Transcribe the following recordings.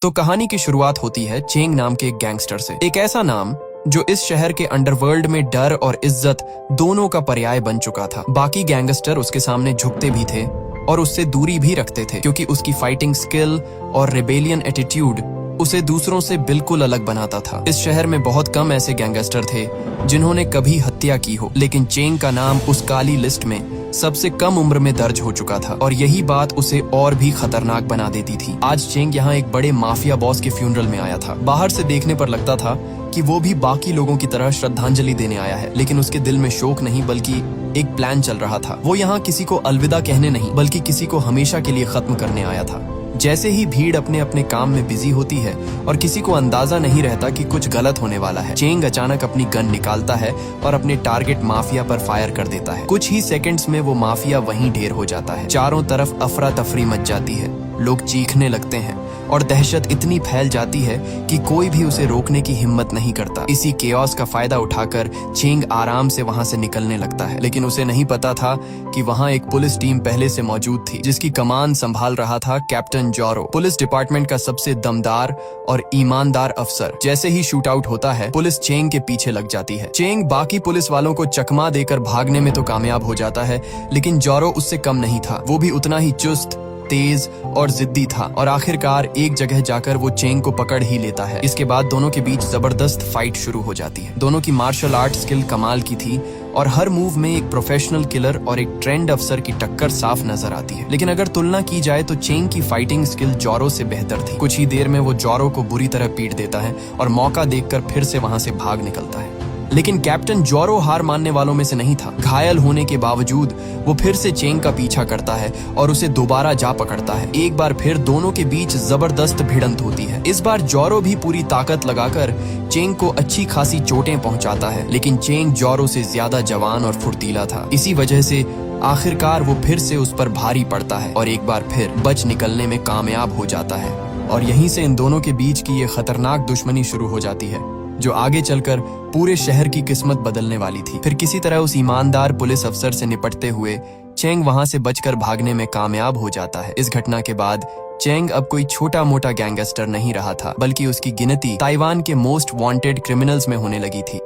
तो कहानी की शुरुआत होती है चेंग नाम के एक गैंगस्टर से। एक ऐसा नाम जो इस शहर के अंडरवर्ल्ड में डर और इज्जत दोनों का पर्याय बन चुका था। बाकी गैंगस्टर उसके सामने झुकते भी थे और उससे दूरी भी रखते थे, क्योंकि उसकी फाइटिंग स्किल और रेबेलियन एटीट्यूड उसे दूसरों से बिल्कुल अलग बनाता था। इस शहर में बहुत कम ऐसे गैंगस्टर थे जिन्होंने कभी हत्या की हो, लेकिन चेंग का नाम उस काली लिस्ट में सबसे कम उम्र में दर्ज हो चुका था और यही बात उसे और भी खतरनाक बना देती थी। आज चेंग यहाँ एक बड़े माफिया बॉस के फ्यूनरल में आया था। बाहर से देखने पर लगता था कि वो भी बाकी लोगों की तरह श्रद्धांजलि देने आया है, लेकिन उसके दिल में शोक नहीं बल्कि एक प्लान चल रहा था। वो यहाँ किसी को अलविदा कहने नहीं बल्कि किसी को हमेशा के लिए खत्म करने आया था। जैसे ही भीड़ अपने अपने काम में बिजी होती है और किसी को अंदाजा नहीं रहता कि कुछ गलत होने वाला है, चेंग अचानक अपनी गन निकालता है और अपने टारगेट माफिया पर फायर कर देता है। कुछ ही सेकंड्स में वो माफिया वहीं ढेर हो जाता है। चारों तरफ अफरा तफरी मच जाती है, लोग चीखने लगते हैं और दहशत इतनी फैल जाती है कि कोई भी उसे रोकने की हिम्मत नहीं करता। इसी केओस का फायदा उठाकर चेंग आराम से वहां से निकलने लगता है, लेकिन उसे नहीं पता था कि वहां एक पुलिस टीम पहले से मौजूद थी, जिसकी कमान संभाल रहा था कैप्टन जोरो, पुलिस डिपार्टमेंट का सबसे दमदार और ईमानदार अफसर। जैसे ही शूट आउट होता है, पुलिस चेंग के पीछे लग जाती है। चेंग बाकी पुलिस वालों को चकमा देकर भागने में तो कामयाब हो जाता है, लेकिन जोरो उससे कम नहीं था। वो भी उतना ही चुस्त, तेज और जिद्दी था और आखिरकार एक जगह जाकर वो चेंग को पकड़ ही लेता है। इसके बाद दोनों के बीच जबरदस्त फाइट शुरू हो जाती है। दोनों की मार्शल आर्ट स्किल कमाल की थी और हर मूव में एक प्रोफेशनल किलर और एक ट्रेंड अफसर की टक्कर साफ नजर आती है। लेकिन अगर तुलना की जाए तो चेंग की फाइटिंग स्किल जोरो से बेहतर थी। कुछ ही देर में वो जोरो को बुरी तरह पीट देता है और मौका देखकर फिर से वहां से भाग निकलता है। लेकिन कैप्टन जोरो हार मानने वालों में से नहीं था। घायल होने के बावजूद वो फिर से चेंग का पीछा करता है और उसे दोबारा जा पकड़ता है। एक बार फिर दोनों के बीच जबरदस्त भिड़ंत होती है। इस बार जोरो भी पूरी ताकत लगाकर चेंग को अच्छी खासी चोटें पहुंचाता है, लेकिन चेंग जोरो से ज्यादा जवान और फुर्तीला था। इसी वजह से आखिरकार वो फिर से उस पर भारी पड़ता है और एक बार फिर बच निकलने में कामयाब हो जाता है। और यहीं से इन दोनों के बीच की ये खतरनाक दुश्मनी शुरू हो जाती है, जो आगे चलकर पूरे शहर की किस्मत बदलने वाली थी। फिर किसी तरह उस ईमानदार पुलिस अफसर से निपटते हुए चेंग वहां से बचकर भागने में कामयाब हो जाता है। इस घटना के बाद चेंग अब कोई छोटा मोटा गैंगस्टर नहीं रहा था, बल्कि उसकी गिनती ताइवान के मोस्ट वांटेड क्रिमिनल्स में होने लगी थी।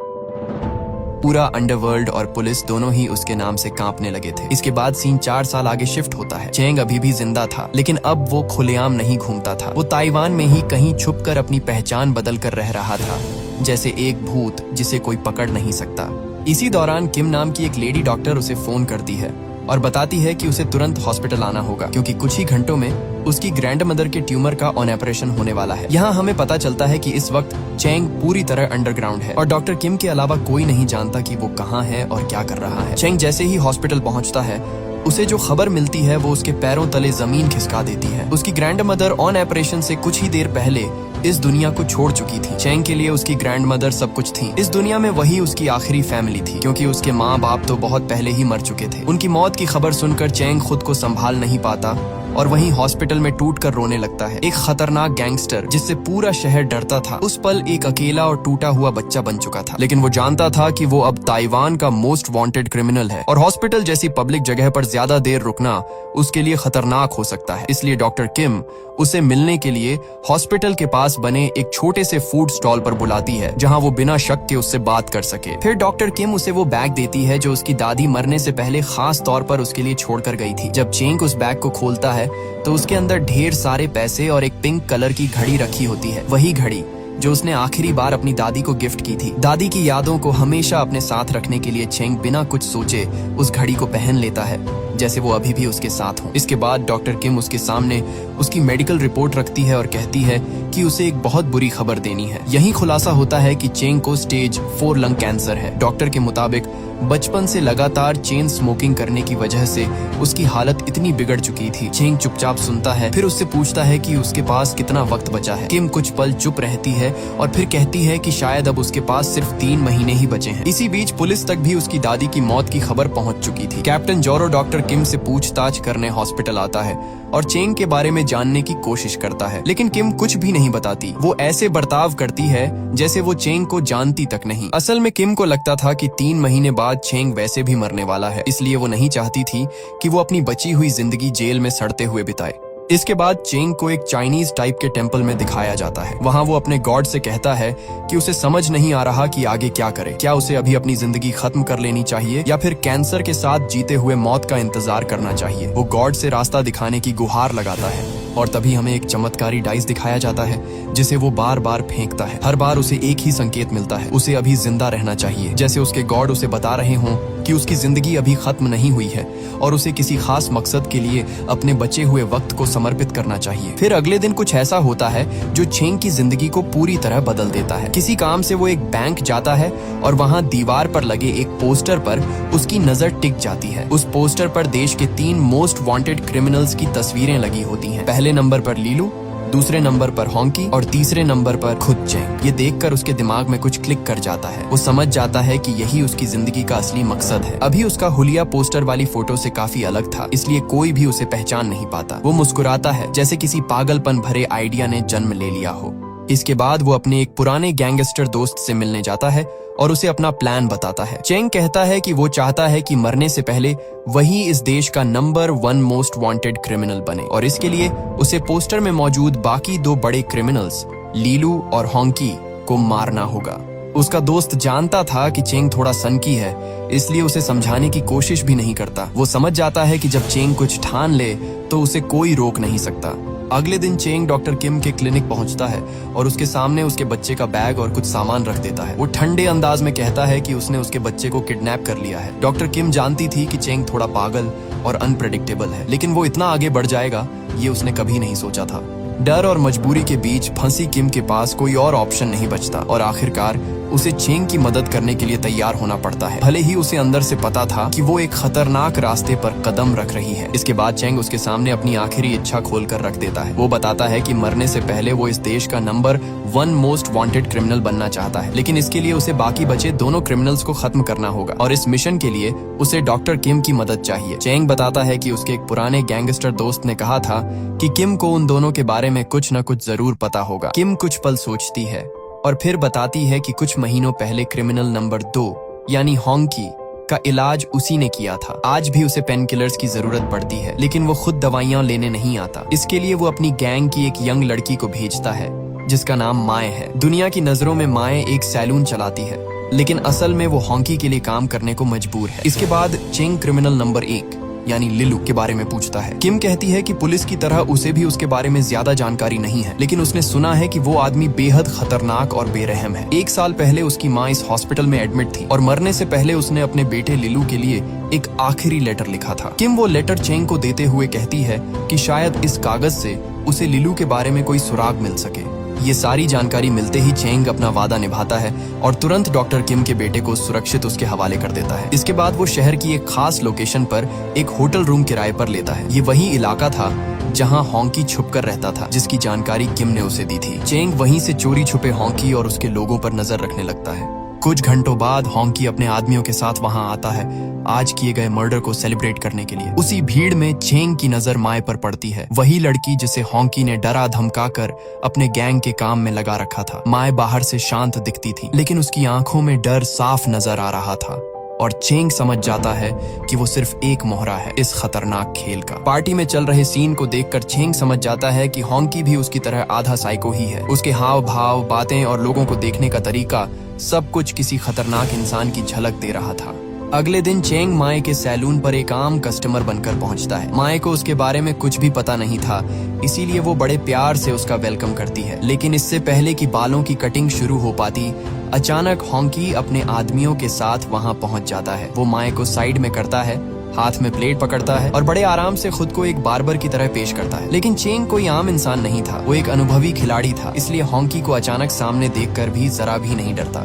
पूरा अंडरवर्ल्ड और पुलिस दोनों ही उसके नाम से कांपने लगे थे। इसके बाद सीन 4 साल आगे शिफ्ट होता है। चेंग अभी भी जिंदा था, लेकिन अब वो खुलेआम नहीं घूमता था। वो ताइवान में ही कहीं छुपकर अपनी पहचान बदल कर रह रहा था, जैसे एक भूत जिसे कोई पकड़ नहीं सकता। इसी दौरान किम नाम की एक लेडी डॉक्टर उसे फोन करती है और बताती है कि उसे तुरंत हॉस्पिटल आना होगा, क्योंकि कुछ ही घंटों में उसकी ग्रैंडमदर के ट्यूमर का ऑन ऑपरेशन होने वाला है। यहाँ हमें पता चलता है कि इस वक्त चेंग पूरी तरह अंडरग्राउंड है और डॉक्टर किम के अलावा कोई नहीं जानता कि वो कहाँ है और क्या कर रहा है। चेंग जैसे ही हॉस्पिटल पहुँचता है, उसे जो खबर मिलती है वो उसके पैरों तले जमीन खिसका देती है। उसकी ग्रैंडमदर ऑन ऑपरेशन से कुछ ही देर पहले इस दुनिया को छोड़ चुकी थी। चेंग के लिए उसकी ग्रैंडमदर सब कुछ थी। इस दुनिया में वही उसकी आखिरी फैमिली थी, क्योंकि उसके माँ बाप तो बहुत पहले ही मर चुके थे। उनकी मौत की खबर सुनकर चेंग खुद को संभाल नहीं पाता और वहीं हॉस्पिटल में टूट कर रोने लगता है। एक खतरनाक गैंगस्टर जिससे पूरा शहर डरता था, उस पल एक अकेला और टूटा हुआ बच्चा बन चुका था। लेकिन वो जानता था कि वो अब ताइवान का मोस्ट वांटेड क्रिमिनल है और हॉस्पिटल जैसी पब्लिक जगह पर ज्यादा देर रुकना उसके लिए खतरनाक हो सकता है। इसलिए डॉक्टर किम उसे मिलने के लिए हॉस्पिटल के पास बने एक छोटे से फूड स्टॉल पर बुलाती है, जहां वो बिना शक के उससे बात कर सके। फिर डॉक्टर किम उसे वो बैग देती है जो उसकी दादी मरने से पहले खास तौर पर उसके लिए छोड़कर गई थी। जब चेंग उस बैग को खोलता है तो उसके अंदर ढेर सारे पैसे और एक पिंक कलर की घड़ी रखी होती है। वही घड़ी जो उसने आखिरी बार अपनी दादी को गिफ्ट की थी। दादी की यादों को हमेशा अपने साथ रखने के लिए चेंग बिना कुछ सोचे उस घड़ी को पहन लेता है, जैसे वो अभी भी उसके साथ हो। इसके बाद डॉक्टर किम उसके सामने उसकी मेडिकल रिपोर्ट रखती है और कहती है कि उसे एक बहुत बुरी खबर देनी है। यही खुलासा होता है कि चेंग को स्टेज 4 लंग कैंसर है। डॉक्टर के मुताबिक बचपन से लगातार चेन स्मोकिंग करने की वजह से उसकी हालत इतनी बिगड़ चुकी थी। चेंग चुपचाप सुनता है, फिर उससे पूछता है कि उसके पास कितना वक्त बचा है। किम कुछ पल चुप रहती है और फिर कहती है कि शायद अब उसके पास सिर्फ 3 महीने ही बचे हैं। इसी बीच पुलिस तक भी उसकी दादी की मौत की खबर पहुंच चुकी थी। कैप्टन जोरो डॉक्टर किम से पूछताछ करने हॉस्पिटल आता है और चेंग के बारे में जानने की कोशिश करता है, लेकिन किम कुछ भी नहीं बताती। वो ऐसे बर्ताव करती है जैसे वो चेंग को जानती तक नहीं। असल में किम को लगता था कि 3 महीने बाद चेंग वैसे भी मरने वाला है, इसलिए वो नहीं चाहती थी कि वो अपनी बची हुई जिंदगी जेल में सड़ते हुए बिताए। इसके बाद चेंग को एक चाइनीज टाइप के टेम्पल में दिखाया जाता है। वहाँ वो अपने गॉड से कहता है कि उसे समझ नहीं आ रहा कि आगे क्या करे। क्या उसे अभी अपनी जिंदगी खत्म कर लेनी चाहिए या फिर कैंसर के साथ जीते हुए मौत का इंतजार करना चाहिए। वो गॉड से रास्ता दिखाने की गुहार लगाता है और तभी हमें एक चमत्कारी डाइस दिखाया जाता है जिसे वो बार बार फेंकता है। हर बार उसे एक ही संकेत मिलता है, उसे अभी जिंदा रहना चाहिए, जैसे उसके गॉड उसे बता रहे हों कि उसकी जिंदगी अभी खत्म नहीं हुई है और उसे किसी खास मकसद के लिए अपने बचे हुए वक्त को समर्पित करना चाहिए। फिर अगले दिन कुछ ऐसा होता है जो चेंग की जिंदगी को पूरी तरह बदल देता है। किसी काम से वो एक बैंक जाता है और वहाँ दीवार पर लगे एक पोस्टर पर उसकी नजर टिक जाती है। उस पोस्टर पर देश के 3 मोस्ट वांटेड क्रिमिनल्स की तस्वीरें लगी होती हैं। पहले नंबर पर लीलू, दूसरे नंबर पर होंकी और तीसरे नंबर पर खुद चेंग। ये देखकर उसके दिमाग में कुछ क्लिक कर जाता है। वो समझ जाता है कि यही उसकी जिंदगी का असली मकसद है। अभी उसका हुलिया पोस्टर वाली फोटो से काफी अलग था, इसलिए कोई भी उसे पहचान नहीं पाता। वो मुस्कुराता है जैसे किसी पागलपन भरे आइडिया ने जन्म ले लिया हो। इसके बाद वो अपने एक पुराने गैंगस्टर दोस्त से मिलने जाता है और उसे अपना प्लान बताता है। चेंग कहता है कि वो चाहता है कि मरने से पहले वही इस देश का नंबर 1 मोस्ट वांटेड क्रिमिनल बने और इसके लिए उसे पोस्टर में मौजूद बाकी 2 बड़े क्रिमिनल्स लीलू और होंकी को मारना होगा। उसका दोस्त जानता था कि चेंग थोड़ा सनकी है, इसलिए उसे समझाने की कोशिश भी नहीं करता। वो समझ जाता है कि जब चेंग कुछ ठान ले तो उसे कोई रोक नहीं सकता। अगले दिन चेंग डॉक्टर किम के क्लिनिक पहुंचता है और उसके सामने उसके बच्चे का बैग और कुछ सामान रख देता है। वो ठंडे अंदाज में कहता है कि उसने उसके बच्चे को किडनैप कर लिया है। डॉक्टर किम जानती थी कि चेंग थोड़ा पागल और अनप्रेडिक्टेबल है, लेकिन वो इतना आगे बढ़ जाएगा ये उसने कभी नहीं सोचा था। डर और मजबूरी के बीच फंसी किम के पास कोई और ऑप्शन नहीं बचता और आखिरकार उसे चेंग की मदद करने के लिए तैयार होना पड़ता है, भले ही उसे अंदर से पता था कि वो एक खतरनाक रास्ते पर कदम रख रही है। इसके बाद चेंग उसके सामने अपनी आखिरी इच्छा खोलकर रख देता है। वो बताता है कि मरने से पहले वो इस देश का नंबर 1 मोस्ट वांटेड क्रिमिनल बनना चाहता है, लेकिन इसके लिए उसे बाकी बचे दोनों क्रिमिनल्स को खत्म करना होगा और इस मिशन के लिए उसे डॉक्टर किम की मदद चाहिए। चेंग बताता है कि उसके एक पुराने गैंगस्टर दोस्त ने कहा था कि किम को उन दोनों के बारे में कुछ न कुछ जरूर पता होगा। किम कुछ पल सोचती है और फिर बताती है कि कुछ महीनों पहले क्रिमिनल नंबर 2 यानी होंकी का इलाज उसी ने किया था। आज भी उसे पेन किलर्स की जरूरत पड़ती है, लेकिन वो खुद दवाइयां लेने नहीं आता। इसके लिए वो अपनी गैंग की एक यंग लड़की को भेजता है जिसका नाम माए है। दुनिया की नजरों में माए एक सैलून चलाती है, लेकिन असल में वो होंकी के लिए काम करने को मजबूर है। इसके बाद चेंग क्रिमिनल नंबर 1 यानी लिलू के बारे में पूछता है। किम कहती है कि पुलिस की तरह उसे भी उसके बारे में ज्यादा जानकारी नहीं है, लेकिन उसने सुना है कि वो आदमी बेहद खतरनाक और बेरहम है। 1 साल पहले उसकी माँ इस हॉस्पिटल में एडमिट थी और मरने से पहले उसने अपने बेटे लिलू के लिए एक आखिरी लेटर लिखा था। किम वो लेटर चेंग को देते हुए कहती है कि शायद इस कागज से उसे लिलू के बारे में कोई सुराग मिल सके। ये सारी जानकारी मिलते ही चेंग अपना वादा निभाता है और तुरंत डॉक्टर किम के बेटे को सुरक्षित उसके हवाले कर देता है। इसके बाद वो शहर की एक खास लोकेशन पर एक होटल रूम किराए पर लेता है। ये वही इलाका था जहां होंकी छुपकर रहता था, जिसकी जानकारी किम ने उसे दी थी। चेंग वहीं से चोरी छुपे होंकी और उसके लोगों पर नजर रखने लगता है। कुछ घंटों बाद होंकी अपने आदमियों के साथ वहां आता है आज किए गए मर्डर को सेलिब्रेट करने के लिए। उसी भीड़ में चेंग की नजर माए पर पड़ती है, वही लड़की जिसे होंकी ने डरा धमकाकर अपने गैंग के काम में लगा रखा था। माए बाहर से शांत दिखती थी, लेकिन उसकी आंखों में डर साफ नजर आ रहा था और चेंग समझ जाता है कि वो सिर्फ एक मोहरा है इस खतरनाक खेल का। पार्टी में चल रहे सीन को देखकर चेंग समझ जाता है कि होंकी भी उसकी तरह आधा साइको ही है। उसके हाव भाव, बातें और लोगों को देखने का तरीका सब कुछ किसी खतरनाक इंसान की झलक दे रहा था। अगले दिन चेंग माए के सैलून पर एक आम कस्टमर बनकर पहुंचता है। माए को उसके बारे में कुछ भी पता नहीं था, इसीलिए वो बड़े प्यार से उसका वेलकम करती है। लेकिन इससे पहले कि बालों की कटिंग शुरू हो पाती, अचानक होंकी अपने आदमियों के साथ वहां पहुंच जाता है। वो माए को साइड में करता है, हाथ में प्लेट पकड़ता है और बड़े आराम से खुद को एक बार्बर की तरह पेश करता है। लेकिन चेंग कोई आम इंसान नहीं था, वो एक अनुभवी खिलाड़ी था, इसलिए होंकी को अचानक सामने देखकर भी जरा भी नहीं डरता।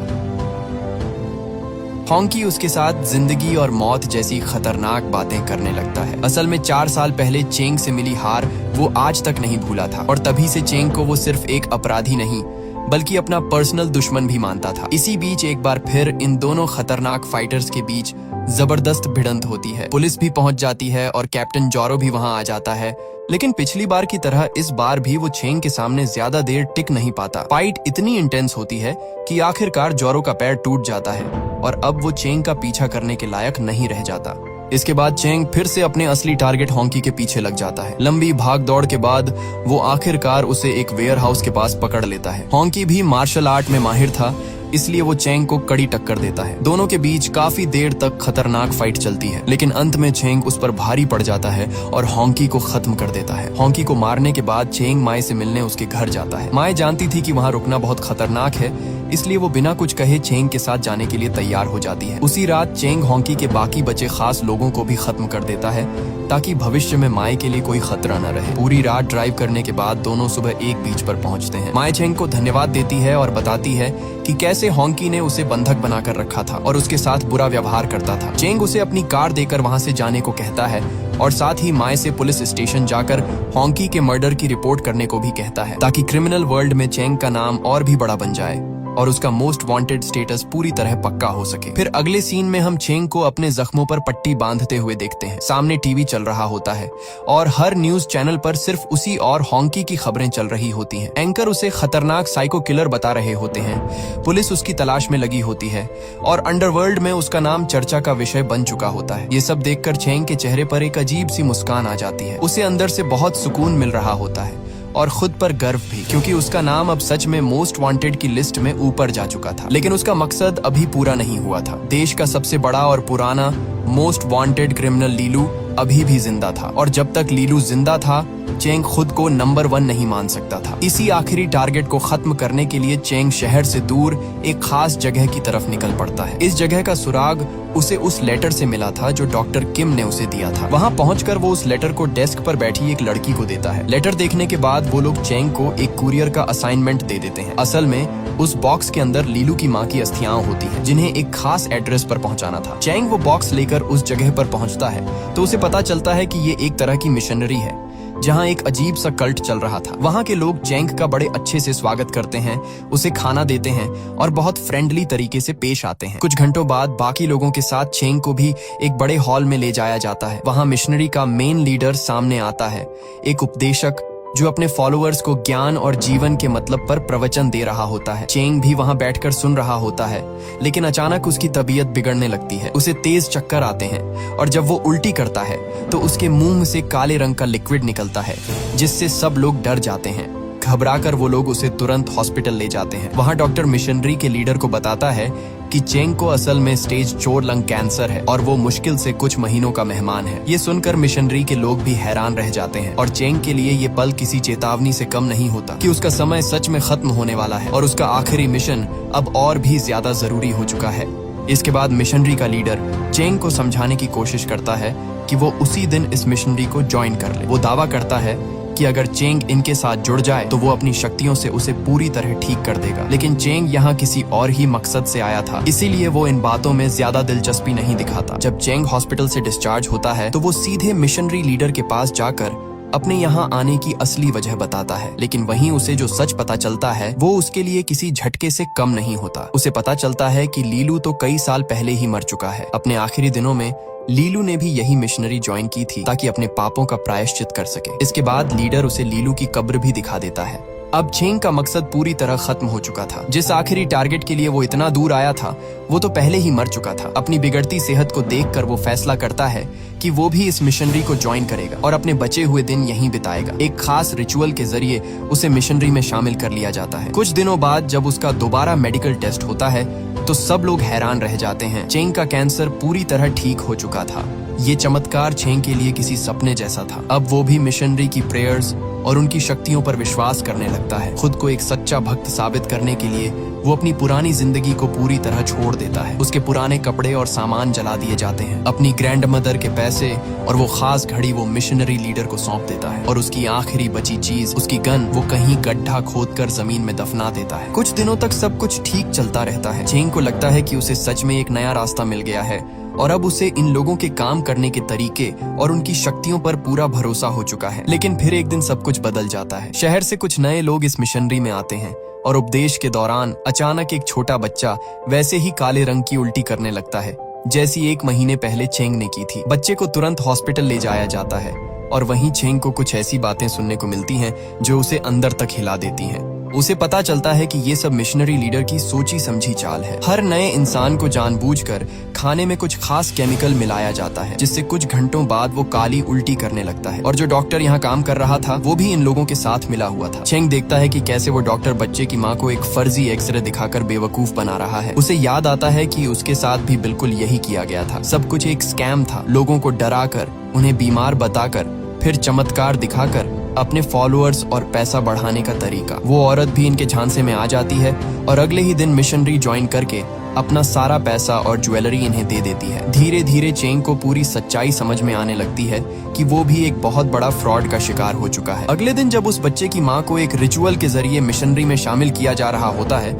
होंकी उसके साथ जिंदगी और मौत जैसी खतरनाक बातें करने लगता है। असल में 4 साल पहले चेंग से मिली हार वो आज तक नहीं भूला था और तभी से चेंग को वो सिर्फ एक अपराधी नहीं बल्कि अपना पर्सनल दुश्मन भी मानता था। इसी बीच एक बार फिर इन दोनों खतरनाक फाइटर्स के बीच जबरदस्त भिड़ंत होती है। पुलिस भी पहुंच जाती है और कैप्टन जोरो भी वहां आ जाता है, लेकिन पिछली बार की तरह इस बार भी वो चेंग के सामने ज्यादा देर टिक नहीं पाता। फाइट इतनी इंटेंस होती है कि आखिरकार जोरो का पैर टूट जाता है और अब वो चेंग का पीछा करने के लायक नहीं रह जाता। इसके बाद चेंग फिर से अपने असली टारगेट हॉन्की के पीछे लग जाता है। लंबी भाग दौड़ के बाद वो आखिरकार उसे एक वेयर हाउस के पास पकड़ लेता है। हॉन्की भी मार्शल आर्ट में माहिर था, इसलिए वो चेंग को कड़ी टक्कर देता है। दोनों के बीच काफी देर तक खतरनाक फाइट चलती है, लेकिन अंत में चेंग उस पर भारी पड़ जाता है और हॉन्की को खत्म कर देता है। हॉन्की को मारने के बाद चेंग माए से मिलने उसके घर जाता है। माए जानती थी कि वहाँ रुकना बहुत खतरनाक है, इसलिए वो बिना कुछ कहे चेंग के साथ जाने के लिए तैयार हो जाती है। उसी रात चेंग हॉन्की के बाकी बचे खास लोगों को भी खत्म कर देता है, ताकि भविष्य में माए के लिए कोई खतरा न रहे। पूरी रात ड्राइव करने के बाद दोनों सुबह एक बीच पर पहुंचते हैं। माए चेंग को धन्यवाद देती है और बताती है कि कैसे हॉन्की ने उसे बंधक बनाकर रखा था और उसके साथ बुरा व्यवहार करता था। चेंग उसे अपनी कार देकर वहां से जाने को कहता है और साथ ही माए से पुलिस स्टेशन जाकर हॉन्की के मर्डर की रिपोर्ट करने को भी कहता है, ताकि क्रिमिनल वर्ल्ड में चेंग का नाम और भी बड़ा बन जाए और उसका मोस्ट वांटेड स्टेटस पूरी तरह पक्का हो सके। फिर अगले सीन में हम चेंग को अपने जख्मों पर पट्टी बांधते हुए देखते हैं। सामने टीवी चल रहा होता है और हर न्यूज चैनल पर सिर्फ उसी और हॉन्की की खबरें चल रही होती हैं। एंकर उसे खतरनाक साइको किलर बता रहे होते हैं, पुलिस उसकी तलाश में लगी होती है और अंडरवर्ल्ड में उसका नाम चर्चा का विषय बन चुका होता है। ये सब देखकर चेंग के चेहरे पर एक अजीब सी मुस्कान आ जाती है। उसे अंदर से बहुत सुकून मिल रहा होता है और खुद पर गर्व भी, क्योंकि उसका नाम अब सच में मोस्ट वांटेड की लिस्ट में ऊपर जा चुका था। लेकिन उसका मकसद अभी पूरा नहीं हुआ था। देश का सबसे बड़ा और पुराना मोस्ट वांटेड क्रिमिनल लीलू अभी भी जिंदा था और जब तक लीलू जिंदा था चेंग खुद को नंबर 1 नहीं मान सकता था। इसी आखिरी टारगेट को खत्म करने के लिए चेंग शहर से दूर एक खास जगह की तरफ निकल पड़ता है। इस जगह का सुराग उसे उस लेटर से मिला था जो डॉक्टर किम ने उसे दिया था। वहाँ पहुंचकर वो उस लेटर को डेस्क पर बैठी एक लड़की को देता है। लेटर देखने के बाद वो लोग चेंग को एक कुरियर का असाइनमेंट दे देते हैं। असल में उस बॉक्स के अंदर लीलू की माँ की अस्थियां होती हैं, जिन्हें एक खास एड्रेस पर पहुंचाना था। चेंग वो बॉक्स लेकर उस जगह पर पहुंचता है तो उसे पता चलता है कि ये एक तरह की मिशनरी है जहां एक अजीब सा कल्ट चल रहा था। वहां के लोग चेंग का बड़े अच्छे से स्वागत करते हैं, उसे खाना देते हैं और बहुत फ्रेंडली तरीके से पेश आते हैं। कुछ घंटों बाद बाकी लोगों के साथ चेंग को भी एक बड़े हॉल में ले जाया जाता है। वहां मिशनरी का मेन लीडर सामने आता है, एक उपदेशक जो अपने फॉलोअर्स को ज्ञान और जीवन के मतलब पर प्रवचन दे रहा होता है। चेंग भी वहां बैठकर सुन रहा होता है, लेकिन अचानक उसकी तबीयत बिगड़ने लगती है। उसे तेज चक्कर आते हैं और जब वो उल्टी करता है तो उसके मुंह से काले रंग का लिक्विड निकलता है, जिससे सब लोग डर जाते हैं। घबराकर वो लोग उसे तुरंत हॉस्पिटल ले जाते हैं। वहां डॉक्टर मिशनरी के लीडर को बताता है कि चेंग को असल में स्टेज 4 लंग कैंसर है और वो मुश्किल से कुछ महीनों का मेहमान है। ये सुनकर मिशनरी के लोग भी हैरान रह जाते हैं और चेंग के लिए ये पल किसी चेतावनी से कम नहीं होता कि उसका समय सच में खत्म होने वाला है और उसका आखिरी मिशन अब और भी ज्यादा जरूरी हो चुका है। इसके बाद मिशनरी का लीडर चेंग को समझाने की कोशिश करता है कि वो उसी दिन इस मिशनरी को ज्वाइन कर ले। वो दावा करता है कि अगर चेंग इनके साथ जुड़ जाए तो वो अपनी शक्तियों से उसे पूरी तरह ठीक कर देगा। लेकिन चेंग यहाँ किसी और ही मकसद से आया था, इसीलिए वो इन बातों में ज्यादा दिलचस्पी नहीं दिखाता। जब चेंग हॉस्पिटल से डिस्चार्ज होता है तो वो सीधे मिशनरी लीडर के पास जाकर अपने यहाँ आने की असली वजह बताता है। लेकिन वहीं उसे जो सच पता चलता है वो उसके लिए किसी झटके से कम नहीं होता। उसे पता चलता है कि लीलू तो कई साल पहले ही मर चुका है। अपने आखिरी दिनों में लीलू ने भी यही मिशनरी ज्वाइन की थी ताकि अपने पापों का प्रायश्चित कर सके। इसके बाद लीडर उसे लीलू की कब्र भी दिखा देता है। अब चेंग का मकसद पूरी तरह खत्म हो चुका था। जिस आखिरी टारगेट के लिए वो इतना दूर आया था वो तो पहले ही मर चुका था। अपनी बिगड़ती सेहत को देखकर वो फैसला करता है कि वो भी इस मिशनरी को ज्वाइन करेगा और अपने बचे हुए दिन यहीं बिताएगा। एक खास रिचुअल के जरिए उसे मिशनरी में शामिल कर लिया जाता है। कुछ दिनों बाद जब उसका दोबारा मेडिकल टेस्ट होता है तो सब लोग हैरान रह जाते हैं। चेंग का कैंसर पूरी तरह ठीक हो चुका था। ये चमत्कार चेंग के लिए किसी सपने जैसा था। अब वो भी मिशनरी की प्रेयर्स और उनकी शक्तियों पर विश्वास करने लगता है। खुद को एक सच्चा भक्त साबित करने के लिए वो अपनी पुरानी जिंदगी को पूरी तरह छोड़ देता है। उसके पुराने कपड़े और सामान जला दिए जाते हैं। अपनी ग्रैंड मदर के पैसे और वो खास घड़ी वो मिशनरी लीडर को सौंप देता है और उसकी आखिरी बची चीज, उसकी गन, वो कहीं गड्ढा खोदकर जमीन में दफना देता है। कुछ दिनों तक सब कुछ ठीक चलता रहता है। चेंग को लगता है कि उसे सच में एक नया रास्ता मिल गया है और अब उसे इन लोगों के काम करने के तरीके और उनकी शक्तियों पर पूरा भरोसा हो चुका है। लेकिन फिर एक दिन सब कुछ बदल जाता है। शहर से कुछ नए लोग इस मिशनरी में आते हैं और उपदेश के दौरान अचानक एक छोटा बच्चा वैसे ही काले रंग की उल्टी करने लगता है जैसी 1 महीने पहले चेंग ने की थी। बच्चे को तुरंत हॉस्पिटल ले जाया जाता है और वहीं चेंग को कुछ ऐसी बातें सुनने को मिलती हैं जो उसे अंदर तक हिला देती हैं। उसे पता चलता है कि ये सब मिशनरी लीडर की सोची समझी चाल है। हर नए इंसान को जानबूझकर खाने में कुछ खास केमिकल मिलाया जाता है, जिससे कुछ घंटों बाद वो काली उल्टी करने लगता है। और जो डॉक्टर यहाँ काम कर रहा था वो भी इन लोगों के साथ मिला हुआ था। चेंग देखता है कि कैसे वो डॉक्टर बच्चे की माँ को एक फर्जी एक्सरे दिखाकर बेवकूफ बना रहा है। उसे याद आता है कि उसके साथ भी बिल्कुल यही किया गया था। सब कुछ एक स्कैम था, लोगों को डराकर, उन्हें बीमार बताकर, फिर चमत्कार दिखाकर अपने फॉलोअर्स और पैसा बढ़ाने का तरीका। वो औरत भी इनके झांसे में आ जाती है और अगले ही दिन मिशनरी ज्वाइन करके अपना सारा पैसा और ज्वेलरी इन्हें दे देती है। धीरे धीरे चेंग को पूरी सच्चाई समझ में आने लगती है कि वो भी एक बहुत बड़ा फ्रॉड का शिकार हो चुका है। अगले दिन जब उस बच्चे की माँ को एक रिचुअल के जरिए मिशनरी में शामिल किया जा रहा होता है,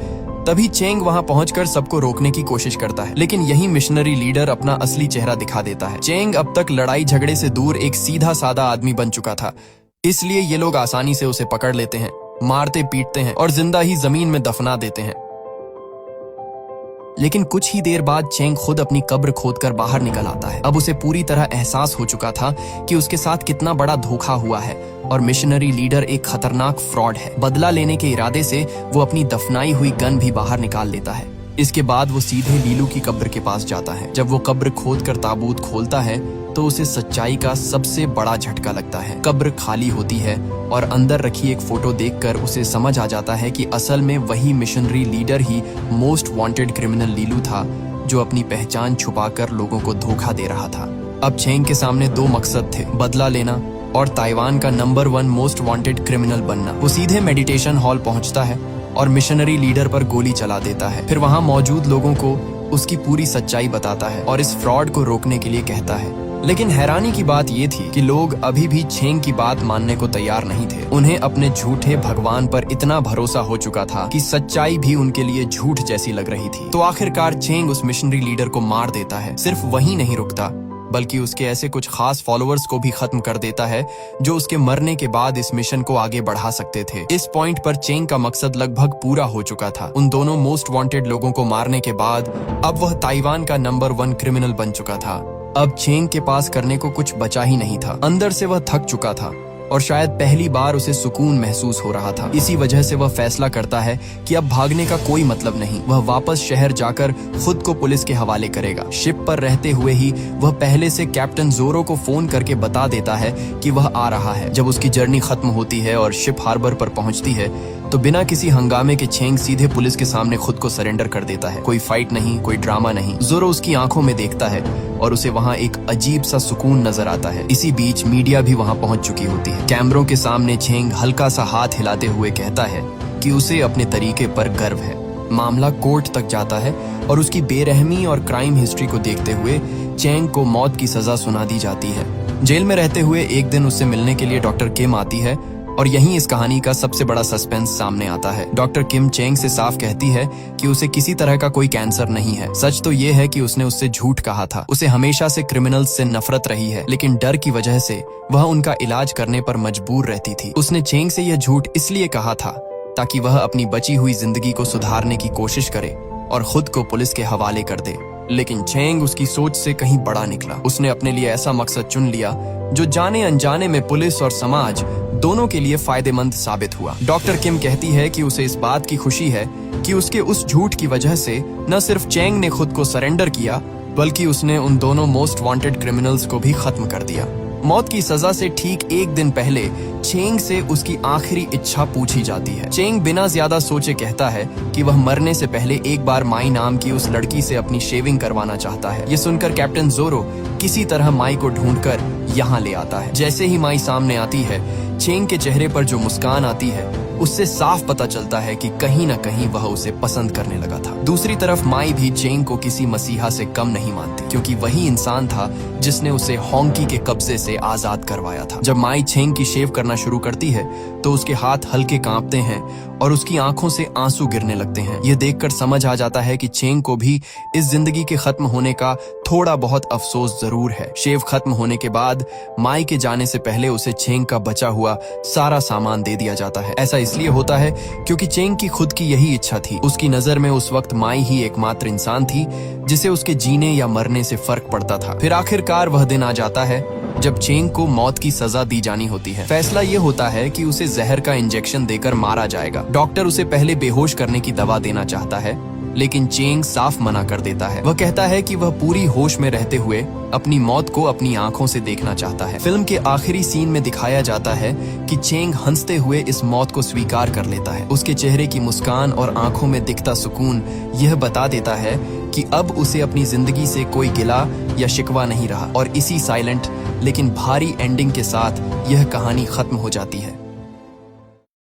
तभी चेंग वहां पहुंचकर सबको रोकने की कोशिश करता है, लेकिन यही मिशनरी लीडर अपना असली चेहरा दिखा देता है। चेंग अब तक लड़ाई झगड़े से दूर एक सीधा साधा आदमी बन चुका था, इसलिए ये लोग आसानी से उसे पकड़ लेते हैं, मारते पीटते हैं और जिंदा ही जमीन में दफना देते हैं। लेकिन कुछ ही देर बाद चेंग खुद अपनी कब्र खोदकर बाहर निकल आता है। अब उसे पूरी तरह एहसास हो चुका था कि उसके साथ कितना बड़ा धोखा हुआ है और मिशनरी लीडर एक खतरनाक फ्रॉड है। बदला लेने के इरादे से वो अपनी दफनाई हुई गन भी बाहर निकाल लेता है। इसके बाद वो सीधे लीलू की कब्र के पास जाता है। जब वो कब्र खोदकर ताबूत खोलता है तो उसे सच्चाई का सबसे बड़ा झटका लगता है। कब्र खाली होती है और अंदर रखी एक फोटो देखकर उसे समझ आ जाता है कि असल में वही मिशनरी लीडर ही मोस्ट वांटेड क्रिमिनल लीलू था, जो अपनी पहचान छुपाकर लोगों को धोखा दे रहा था। अब चेंग के सामने दो मकसद थे, बदला लेना और ताइवान का नंबर 1 मोस्ट वांटेड क्रिमिनल बनना। वो सीधे मेडिटेशन हॉल पहुंचता है और मिशनरी लीडर पर गोली चला देता है। फिर वहां मौजूद लोगों को उसकी पूरी सच्चाई बताता है और इस फ्रॉड को रोकने के लिए कहता है। लेकिन हैरानी की बात ये थी कि लोग अभी भी चेंग की बात मानने को तैयार नहीं थे। उन्हें अपने झूठे भगवान पर इतना भरोसा हो चुका था कि सच्चाई भी उनके लिए झूठ जैसी लग रही थी। तो आखिरकार चेंग उस मिशनरी लीडर को मार देता है। सिर्फ वही नहीं रुकता, बल्कि उसके ऐसे कुछ खास फॉलोअर्स को भी खत्म कर देता है जो उसके मरने के बाद इस मिशन को आगे बढ़ा सकते थे। इस पॉइंट पर चेंग का मकसद लगभग पूरा हो चुका था। उन दोनों मोस्ट वांटेड लोगों को मारने के बाद अब वह ताइवान का नंबर 1 क्रिमिनल बन चुका था। अब चेंग के पास करने को कुछ बचा ही नहीं था। अंदर से वह थक चुका था और शायद पहली बार उसे सुकून महसूस हो रहा था। इसी वजह से वह फैसला करता है कि अब भागने का कोई मतलब नहीं। वह वापस शहर जाकर खुद को पुलिस के हवाले करेगा। शिप पर रहते हुए ही वह पहले से कैप्टन जोरो को फोन करके बता देता है कि वह आ रहा है। जब उसकी जर्नी खत्म होती है और शिप हार्बर पर पहुंचती है तो बिना किसी हंगामे के चेंग सीधे पुलिस के सामने खुद को सरेंडर कर देता है। कोई फाइट नहीं, कोई ड्रामा नहीं। जोरो उसकी आंखों में देखता है और उसे वहाँ एक अजीब सा सुकून नजर आता है। इसी बीच मीडिया भी वहाँ पहुंच चुकी होती है। कैमरों के सामने चेंग हल्का सा हाथ हिलाते हुए कहता है कि उसे अपने तरीके पर गर्व है। मामला कोर्ट तक जाता है और उसकी बेरहमी और क्राइम हिस्ट्री को देखते हुए चेंग को मौत की सजा सुना दी जाती है। जेल में रहते हुए एक दिन उससे मिलने के लिए डॉक्टर किम आती है और यहीं इस कहानी का सबसे बड़ा सस्पेंस सामने आता है। डॉक्टर किम चेंग से साफ कहती है कि उसे किसी तरह का कोई कैंसर नहीं है। सच तो ये है कि उसने उससे झूठ कहा था। उसे हमेशा से क्रिमिनल्स से नफरत रही है, लेकिन डर की वजह से वह उनका इलाज करने पर मजबूर रहती थी। उसने चेंग से यह झूठ इसलिए कहा था ताकि वह अपनी बची हुई जिंदगी को सुधारने की कोशिश करे और खुद को पुलिस के हवाले कर दे। लेकिन चेंग उसकी सोच से कहीं बड़ा निकला। उसने अपने लिए ऐसा मकसद चुन लिया जो जाने अनजाने में पुलिस और समाज दोनों के लिए फायदेमंद साबित हुआ। डॉक्टर किम कहती है कि उसे इस बात की खुशी है कि उसके उस झूठ की वजह से न सिर्फ चेंग ने खुद को सरेंडर किया, बल्कि उसने उन दोनों मोस्ट वांटेड क्रिमिनल्स को भी खत्म कर दिया। मौत की सजा से ठीक एक दिन पहले चेंग से उसकी आखिरी इच्छा पूछी जाती है। चेंग बिना ज्यादा सोचे कहता है कि वह मरने से पहले एक बार माई नाम की उस लड़की से अपनी शेविंग करवाना चाहता है। ये सुनकर कैप्टन जोरो किसी तरह माई को ढूंढकर यहाँ ले आता है। जैसे ही माई सामने आती है, चेंग के चेहरे पर जो मुस्कान आती है उससे साफ पता चलता है कि कहीं न कहीं वह उसे पसंद करने लगा था। दूसरी तरफ माई भी चेंग को किसी मसीहा से कम नहीं मानती, क्योंकि वही इंसान था जिसने उसे होंकी के कब्जे से आजाद करवाया था। जब माई चेंग की शेव करना शुरू करती है तो उसके हाथ हल्के कांपते हैं और उसकी आंखों से आंसू गिरने लगते हैं। यह देखकर समझ आ जाता है कि चेंग को भी इस जिंदगी के खत्म होने का थोड़ा बहुत अफसोस जरूर है। शेव खत्म होने के बाद माई के जाने से पहले उसे चेंग का बचा हुआ सारा सामान दे दिया जाता है। ऐसा इसलिए होता है क्योंकि चेंग की खुद की यही इच्छा थी। उसकी नजर में उस वक्त माई ही एकमात्र इंसान थी जिसे उसके जीने या मरने से फर्क पड़ता था। फिर आखिरकार वह दिन आ जाता है जब चेंग को मौत की सजा दी जानी होती है। फैसला ये होता है कि उसे जहर का इंजेक्शन देकर मारा जाएगा। डॉक्टर उसे पहले बेहोश करने की दवा देना चाहता है, लेकिन चेंग साफ मना कर देता है। वह कहता है कि वह पूरी होश में रहते हुए अपनी मौत को अपनी आंखों से देखना चाहता है। फिल्म के आखिरी सीन में दिखाया जाता है कि चेंग हंसते हुए इस मौत को स्वीकार कर लेता है। उसके चेहरे की मुस्कान और आंखों में दिखता सुकून यह बता देता है कि अब उसे अपनी जिंदगी से कोई गिला या शिकवा नहीं रहा। और इसी साइलेंट लेकिन भारी एंडिंग के साथ यह कहानी खत्म हो जाती है।